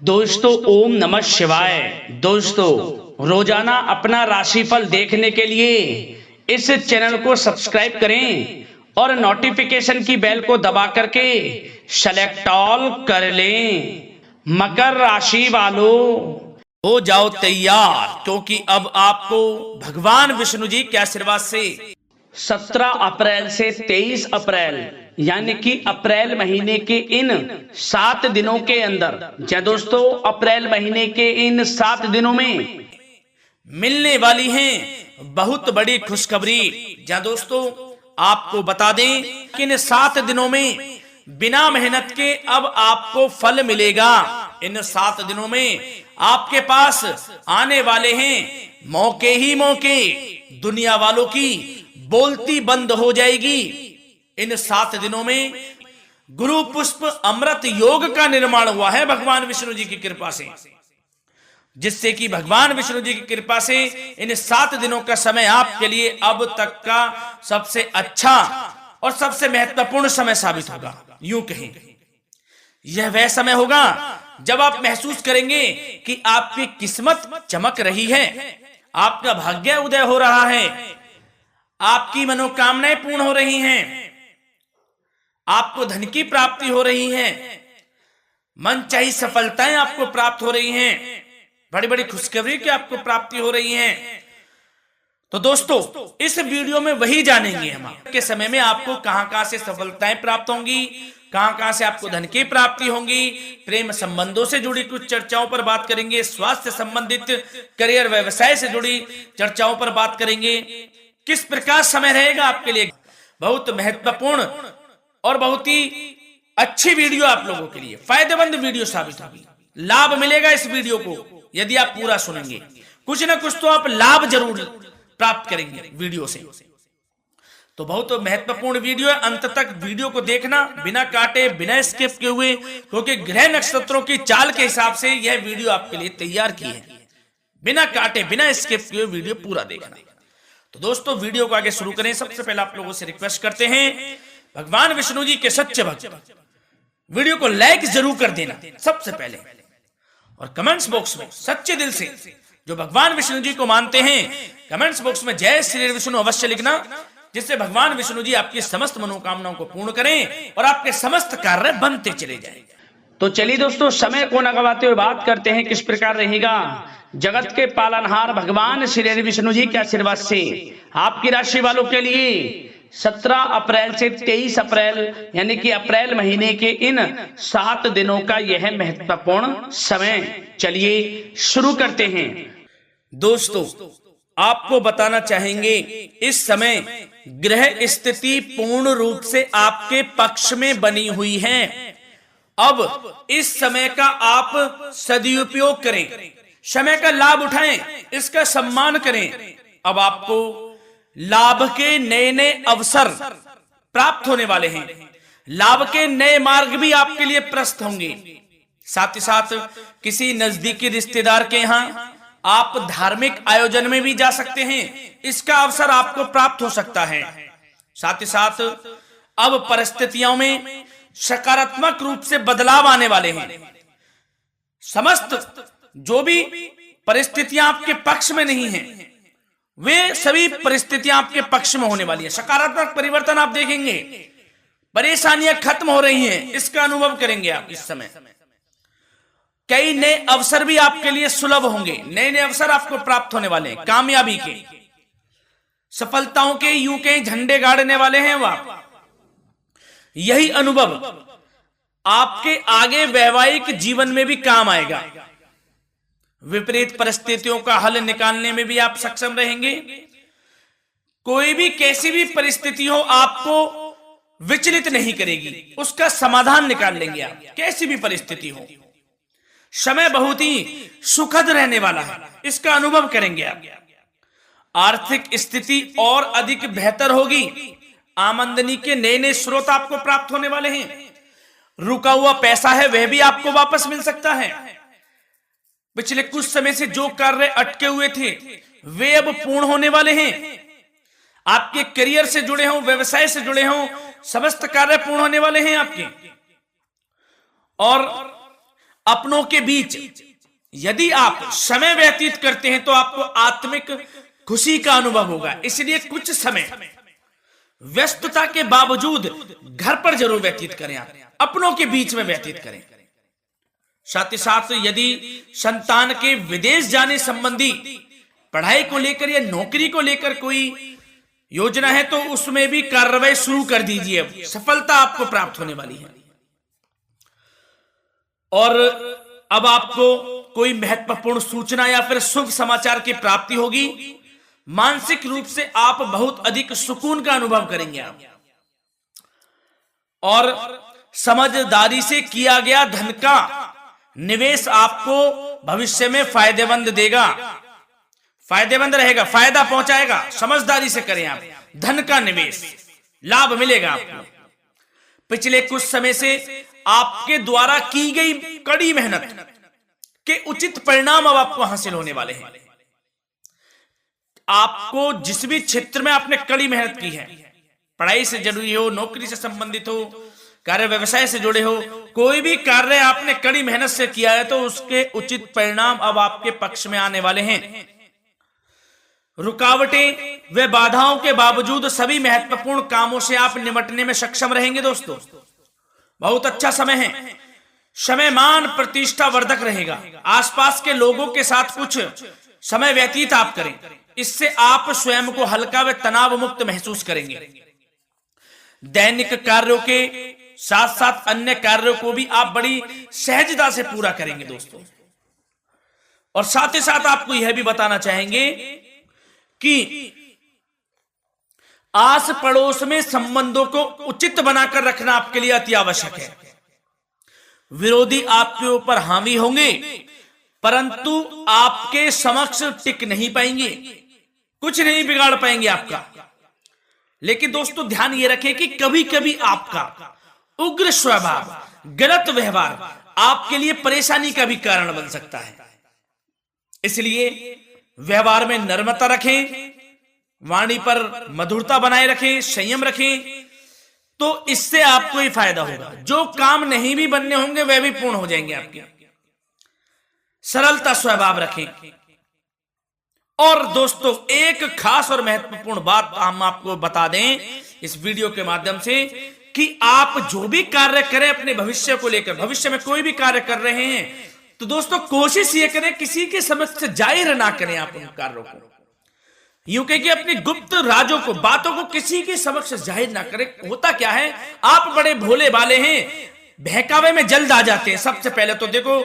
दोस्तों ओम नमः शिवाय। दोस्तों रोजाना अपना राशिफल देखने के लिए इस चैनल को सब्सक्राइब करें और नोटिफिकेशन की बेल को दबा करके सेलेक्ट ऑल कर लें। मकर राशि वालों हो जाओ तैयार, क्योंकि अब आपको भगवान विष्णु जी के आशीर्वाद से 17 अप्रैल से 23 अप्रैल यानी कि अप्रैल महीने के इन 7 दिनों के अंदर, क्या दोस्तों अप्रैल महीने के इन 7 दिनों में मिलने वाली हैं बहुत बड़ी खुशखबरी। जहां दोस्तों आपको बता दें कि इन 7 दिनों में बिना मेहनत के अब आपको फल मिलेगा। इन 7 दिनों में आपके पास आने वाले हैं मौके ही मौके। दुनिया वालों की बोलती बंद हो जाएगी। इन 7 दिनों में गुरु पुष्प अमृत योग का निर्माण हुआ है भगवान विष्णु जी की कृपा से, जिससे कि भगवान विष्णु जी की कृपा से इन 7 दिनों का समय आपके लिए अब तक का सबसे अच्छा और सबसे महत्वपूर्ण समय साबित होगा। यूं कहें यह वह समय होगा जब आप महसूस करेंगे कि आपकी किस्मत चमक रही है, आपका भाग्य उदय हो रहा है, आपकी मनोकामनाएं पूर्ण हो रही हैं, आपको धन की प्राप्ति हो रही है, मनचाही सफलताएं आपको प्राप्त हो रही हैं, बड़ी बड़ी खुशखबरी की आपको प्राप्ति हो रही है। तो दोस्तों इस वीडियो में वही जानेंगे हम के समय में आपको कहां से सफलताएं प्राप्त होंगी, कहां से आपको धन की प्राप्ति होंगी, प्रेम संबंधों से जुड़ी कुछ चर्चाओं पर बात करेंगे, स्वास्थ्य संबंधित करियर व्यवसाय से जुड़ी चर्चाओं पर बात करेंगे। किस प्रकार समय रहेगा आपके लिए, बहुत महत्वपूर्ण और बहुत ही अच्छी वीडियो आप लोगों के लिए फायदेमंद वीडियो साबित होगी। लाभ मिलेगा इस वीडियो को यदि आप पूरा सुनेंगे, कुछ ना कुछ तो आप लाभ जरूर प्राप्त करेंगे वीडियो से। तो बहुत महत्वपूर्ण वीडियो है, अंत तक वीडियो को देखना बिना काटे बिना स्किप किए हुए, क्योंकि ग्रह नक्षत्रों की चाल के हिसाब से यह वीडियो आपके लिए तैयार की है। बिना काटे बिना स्किप किए वीडियो पूरा देखना। तो दोस्तों वीडियो को आगे शुरू करें। सबसे पहले आप लोगों से रिक्वेस्ट करते हैं, भगवान विष्णु जी के सच्चे भक्त वीडियो को लाइक जरूर कर देना सबसे पहले, और कमेंट्स बॉक्स में सच्चे दिल से जो भगवान विष्णु जी को मानते हैं कमेंट्स बॉक्स में जय श्री विष्णु अवश्य लिखना, जिससे भगवान विष्णु जी आपकी समस्त मनोकामनाओं को पूर्ण करें और आपके समस्त कार्य बनते चले जाएं। तो चलिए दोस्तों समय को न गवाते हुए बात करते हैं किस प्रकार रहेगा जगत के पालनहार भगवान श्री विष्णु जी के आशीर्वाद से आपकी राशि वालों के लिए 17 अप्रैल से 23 अप्रैल यानी कि अप्रैल महीने के इन 7 दिनों का यह महत्वपूर्ण समय। चलिए शुरू करते हैं। दोस्तों आपको बताना चाहेंगे इस समय ग्रह स्थिति पूर्ण रूप से आपके पक्ष में बनी हुई है। अब इस समय का आप सदुपयोग करें, समय का लाभ उठाएं, इसका सम्मान करें। अब आपको लाभ के नए नए अवसर प्राप्त होने वाले हैं, लाभ के नए मार्ग भी आपके लिए प्रशस्त होंगे। साथ ही साथ किसी नजदीकी रिश्तेदार के यहाँ आप धार्मिक आयोजन में भी जा सकते हैं, इसका अवसर आपको प्राप्त हो सकता है। साथ ही साथ अब परिस्थितियों में सकारात्मक रूप से बदलाव आने वाले हैं। समस्त जो भी परिस्थितियां आपके पक्ष में नहीं हैं, वे सभी परिस्थितियां आपके पक्ष में होने वाली है। सकारात्मक परिवर्तन आप देखेंगे, परेशानियां खत्म हो रही हैं, इसका अनुभव करेंगे आप इस समय। कई नए अवसर भी आपके लिए सुलभ होंगे, नए नए अवसर आपको प्राप्त होने वाले हैं, कामयाबी के, सफलताओं के, यूं के झंडे गाड़ने वाले हैं वह। यही अनुभव आपके आगे वैवाहिक जीवन में भी काम आएगा। विपरीत परिस्थितियों का हल निकालने में भी आप सक्षम रहेंगे। कोई भी कैसी भी परिस्थिति हो आपको विचलित नहीं करेगी, उसका समाधान निकाल लेंगे आप, कैसी भी परिस्थिति हो। समय बहुत ही सुखद रहने वाला है, इसका अनुभव करेंगे आप। आर्थिक स्थिति और अधिक बेहतर होगी, आमदनी के नए नए स्रोत आपको प्राप्त होने वाले हैं। रुका हुआ पैसा है वह भी आपको वापस मिल सकता है। पिछले कुछ समय से जो कार्य अटके हुए थे वे अब पूर्ण होने वाले हैं। आपके करियर से जुड़े हों, व्यवसाय से जुड़े हों, समस्त कार्य पूर्ण होने वाले हैं आपके। और अपनों के बीच यदि आप समय व्यतीत करते हैं तो आपको आत्मिक खुशी का अनुभव होगा। इसलिए कुछ समय व्यस्तता के बावजूद घर पर जरूर व्यतीत करें, आप अपनों के बीच में व्यतीत करें। साथ ही साथ यदि संतान के विदेश जाने संबंधी पढ़ाई को लेकर या नौकरी को लेकर कोई योजना है तो उसमें भी कार्रवाई शुरू कर दीजिए, सफलता आपको प्राप्त होने वाली है। और अब आपको कोई महत्वपूर्ण सूचना या फिर शुभ समाचार की प्राप्ति होगी। मानसिक रूप से आप बहुत अधिक सुकून का अनुभव करेंगे आप, और समझदारी से किया गया धन का निवेश आपको भविष्य में फायदेमंद देगा, फायदेमंद रहेगा, फायदा पहुंचाएगा। समझदारी से करें आप, धन का निवेश, लाभ मिलेगा आपको। पिछले कुछ समय से आपके द्वारा की गई कड़ी मेहनत के उचित परिणाम अब आपको हासिल होने वाले हैं। आपको जिस भी क्षेत्र में आपने कड़ी मेहनत की है, पढ़ाई से जुड़ी हो, नौकरी से संबंधित हो, कार्य व्यवसाय से जुड़े हो, कोई भी कार्य आपने कड़ी मेहनत से किया है तो उसके उचित परिणाम अब आपके पक्ष में आने वाले हैं। रुकावटें व बाधाओं के बावजूद सभी महत्वपूर्ण कामों से आप निपटने में सक्षम रहेंगे। दोस्तों बहुत अच्छा समय है, समय मान प्रतिष्ठा वर्धक रहेगा। आसपास के लोगों के साथ कुछ समय व्यतीत आप करें, इससे आप स्वयं को हल्का व तनाव मुक्त महसूस करेंगे। दैनिक कार्यों के साथ साथ अन्य कार्यों को भी आप बड़ी सहजता से पूरा करेंगे दोस्तों। और साथ ही साथ आपको यह भी बताना चाहेंगे कि आस पड़ोस में संबंधों को उचित बनाकर रखना आपके लिए अति आवश्यक है। विरोधी आपके ऊपर हावी होंगे परंतु आपके समक्ष टिक नहीं पाएंगे, कुछ नहीं बिगाड़ पाएंगे आपका। लेकिन दोस्तों ध्यान ये रखें कि कभी कभी आपका उग्र स्वभाव, गलत व्यवहार आपके लिए परेशानी का भी कारण बन सकता है। इसलिए व्यवहार में नम्रता रखें, वाणी पर मधुरता बनाए रखें, संयम रखें, तो इससे आपको ही फायदा होगा। जो काम नहीं भी बनने होंगे वह भी पूर्ण हो जाएंगे आपके। सरलता स्वभाव रखें। और दोस्तों एक खास और महत्वपूर्ण बात हम आपको बता दें इस वीडियो के माध्यम से कि आप जो भी कार्य करें अपने भविष्य को लेकर, भविष्य में कोई भी कार्य कर रहे हैं तो दोस्तों कोशिश ये करें किसी के समक्ष जाहिर ना करें आप उन कार्यों को। यूं कह कि अपनी गुप्त राजों को, बातों को किसी के समक्ष जाहिर ना करें। होता क्या है, आप बड़े भोले भाले हैं, बहकावे में जल्द आ जाते हैं। सबसे पहले तो देखो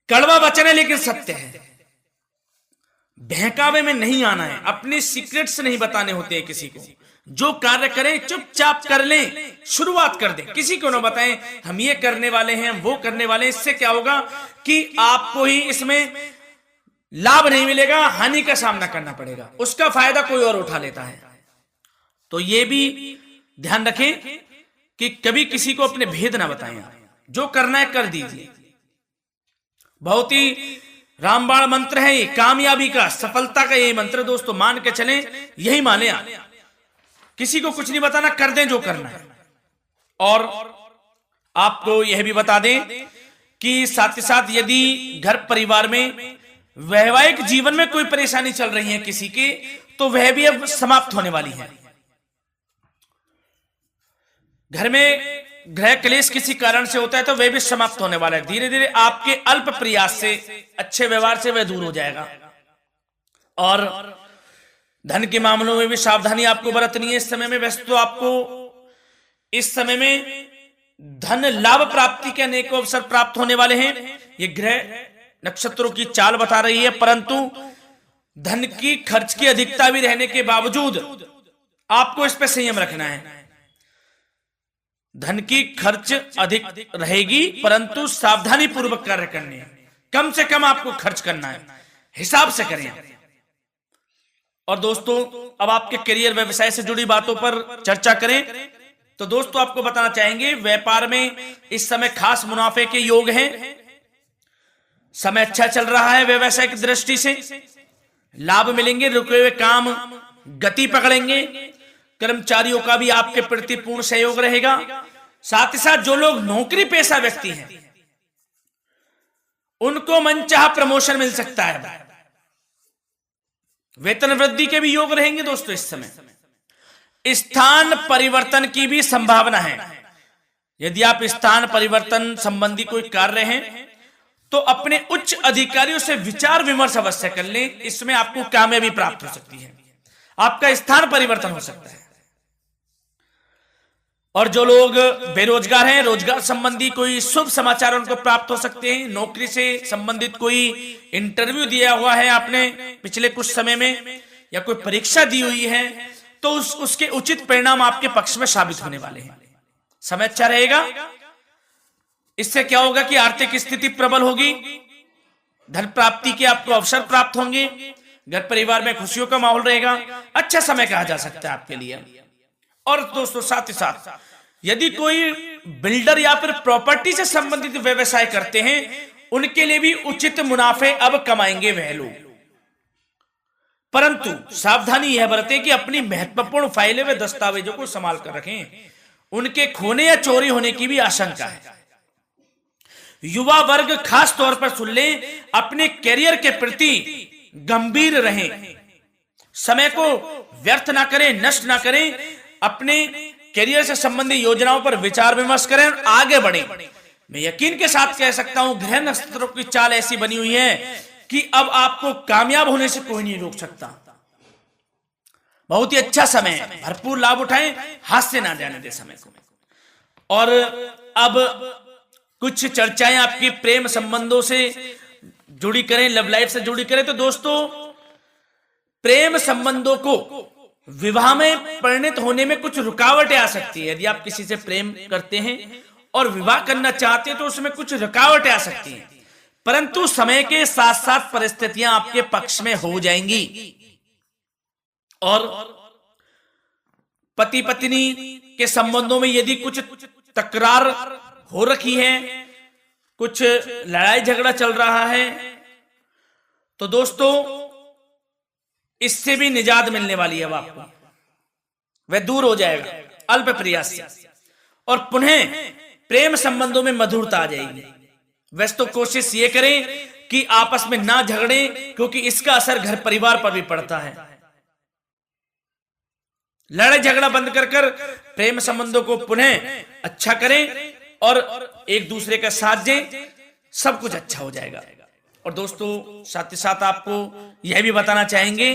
कड़वा वचन है लेकिन सत्य है, बहकावे में नहीं आना है, अपने सीक्रेट्स नहीं बताने होते हैं किसी को। जो कार्य करें चुपचाप कर लें, शुरुआत कर दें, किसी को ना बताएं हम ये करने वाले हैं, वो करने वाले हैं। इससे क्या होगा कि आपको ही इसमें लाभ नहीं मिलेगा, हानि का सामना करना पड़ेगा, उसका फायदा कोई और उठा लेता है। तो ये भी ध्यान रखें कि कभी किसी को अपने भेद ना बताएं, जो करना है कर दीजिए। बहुत ही रामबाण मंत्र है ये, कामयाबी का, सफलता का यही मंत्र दोस्तों, मान के चलें, यही माने आप। किसी को कुछ नहीं बताना, कर दें जो करना है। और आपको यह भी बता दें कि साथ ही साथ यदि घर परिवार में वैवाहिक जीवन में कोई परेशानी चल रही है किसी की, तो वह भी अब समाप्त होने वाली है। घर में गृह क्लेश किसी कारण से होता है तो वह भी समाप्त होने वाला है। धीरे धीरे आपके अल्प प्रयास से, अच्छे व्यवहार से वह दूर हो जाएगा। और धन के मामलों में भी सावधानी आपको बरतनी है इस समय में। वैसे तो आपको इस समय में धन लाभ प्राप्ति के अनेक अवसर प्राप्त होने वाले हैं, ये ग्रह नक्षत्रों की चाल बता रही है। परंतु धन की खर्च की अधिकता भी रहने के बावजूद आपको इस पर संयम रखना है। धन की खर्च अधिक रहेगी परंतु सावधानी पूर्वक कार्य करने हैं, कम से कम आपको खर्च करना है, हिसाब से करें। और दोस्तों अब आपके करियर व्यवसाय से जुड़ी बातों पर चर्चा करें तो दोस्तों आपको बताना चाहेंगे व्यापार में इस समय खास मुनाफे के योग हैं। समय अच्छा चल रहा है, व्यवसाय की दृष्टि से लाभ मिलेंगे, रुके हुए काम गति पकड़ेंगे, कर्मचारियों का भी आपके प्रति पूर्ण सहयोग रहेगा। साथ ही साथ जो लोग नौकरी पेशा व्यक्ति हैं उनको मनचाहा प्रमोशन मिल सकता है। वेतन वृद्धि के भी योग रहेंगे दोस्तों इस समय। स्थान परिवर्तन की भी संभावना है। यदि आप स्थान परिवर्तन संबंधी कोई कार्य हैं तो अपने उच्च अधिकारियों से विचार विमर्श अवश्य कर लें, इसमें आपको कामयाबी प्राप्त हो सकती है, आपका स्थान परिवर्तन हो सकता है। और जो लोग बेरोजगार हैं, रोजगार संबंधी कोई शुभ समाचार उनको प्राप्त हो सकते हैं। नौकरी से संबंधित कोई इंटरव्यू दिया हुआ है आपने पिछले कुछ समय में, या कोई परीक्षा दी हुई है, तो उसके उचित परिणाम आपके पक्ष में साबित होने वाले हैं। समय अच्छा रहेगा। इससे क्या होगा कि आर्थिक स्थिति प्रबल होगी, धन प्राप्ति के आपको अवसर प्राप्त होंगे, घर परिवार में खुशियों का माहौल रहेगा। अच्छा समय कहा जा सकता है आपके लिए। और दोस्तों साथ ही साथ यदि कोई बिल्डर या फिर प्रॉपर्टी से संबंधित व्यवसाय करते हैं, उनके लिए भी उचित मुनाफे अब कमाएंगे वह लोग। परंतु सावधानी यह बरतें कि अपनी महत्वपूर्ण फाइलें व दस्तावेजों को संभाल कर रखें, उनके खोने या चोरी होने की भी आशंका है। युवा वर्ग खास तौर पर सुन लें, अपने करियर के प्रति गंभीर रहें, समय को व्यर्थ ना करें, नष्ट ना करें, अपने करियर से संबंधित योजनाओं पर विचार विमर्श करें और आगे बढ़ें। मैं यकीन के साथ कह सकता हूं, ग्रह नक्षत्रों की चाल ऐसी बनी हुई है कि अब आपको कामयाब होने से कोई नहीं रोक सकता। बहुत ही अच्छा समय है, भरपूर लाभ उठाएं, हाथ से ना जाने दे समय को। और अब कुछ चर्चाएं आपकी प्रेम संबंधों से जुड़ी करें, लव लाइफ से जुड़ी करें। तो दोस्तों प्रेम संबंधों को विवाह में परिणत होने में कुछ रुकावटें आ सकती है। यदि आप किसी से प्रेम करते हैं और विवाह करना चाहते हैं तो उसमें कुछ रुकावटें आ सकती हैं, परंतु समय के साथ साथ परिस्थितियां आपके पक्ष में हो जाएंगी। और पति पत्नी के संबंधों में यदि कुछ तकरार हो रखी है, कुछ लड़ाई झगड़ा चल रहा है, तो दोस्तों इससे भी निजात मिलने वाली है। अब आपको वह दूर हो जाएगा अल्प प्रयास से, और पुनः प्रेम संबंधों में मधुरता आ जाएगी। वैसे तो कोशिश ये करें कि आपस में ना झगड़ें, क्योंकि इसका असर घर परिवार पर भी पड़ता है। लड़ाई झगड़ा बंद कर प्रेम संबंधों को पुनः अच्छा करें और एक दूसरे का साथ दें, सब कुछ अच्छा हो जाएगा। और दोस्तों साथ ही साथ आपको यह भी बताना चाहेंगे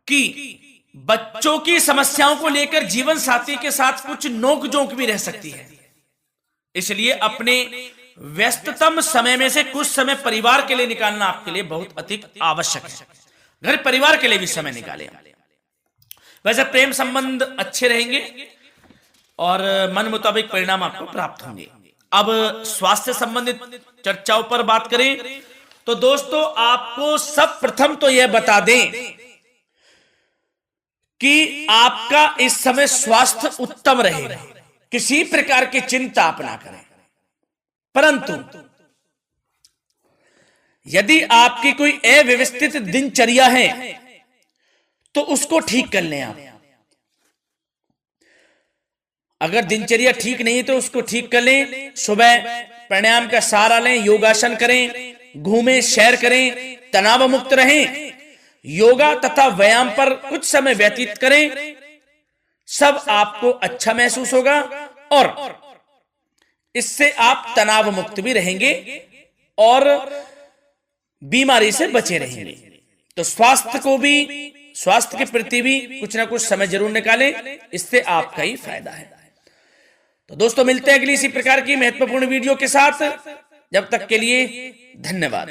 कि बच्चों की समस्याओं को लेकर जीवन साथी के साथ कुछ नोकझोंक भी रह सकती है, इसलिए अपने व्यस्ततम समय में से कुछ समय परिवार के लिए निकालना आपके लिए बहुत अधिक आवश्यक है। घर परिवार के लिए भी समय निकालें। वैसे प्रेम संबंध अच्छे रहेंगे और मन मुताबिक परिणाम आपको प्राप्त होंगे। अब स्वास्थ्य संबंधित चर्चाओं पर बात करें तो दोस्तों आपको सब प्रथम तो यह बता दें कि आपका इस समय स्वास्थ्य उत्तम रहेगा, किसी प्रकार की चिंता आप ना करें। परंतु यदि आपकी कोई अव्यवस्थित दिनचर्या है तो उसको ठीक कर लें आप। अगर दिनचर्या ठीक नहीं तो उसको ठीक कर लें। सुबह प्राणायाम का सहारा लें, योगासन करें, घूमें, सैर करें, तनाव मुक्त रहें, योगा तथा व्यायाम पर कुछ समय व्यतीत करें। सब आपको अच्छा महसूस होगा और इससे आप तनाव मुक्त भी रहेंगे और बीमारी से बचे रहेंगे। तो स्वास्थ्य के प्रति भी कुछ ना कुछ समय जरूर निकालें, इससे आपका ही फायदा है। तो दोस्तों मिलते हैं अगली इसी प्रकार की महत्वपूर्ण वीडियो के साथ। जब तक के लिए धन्यवाद।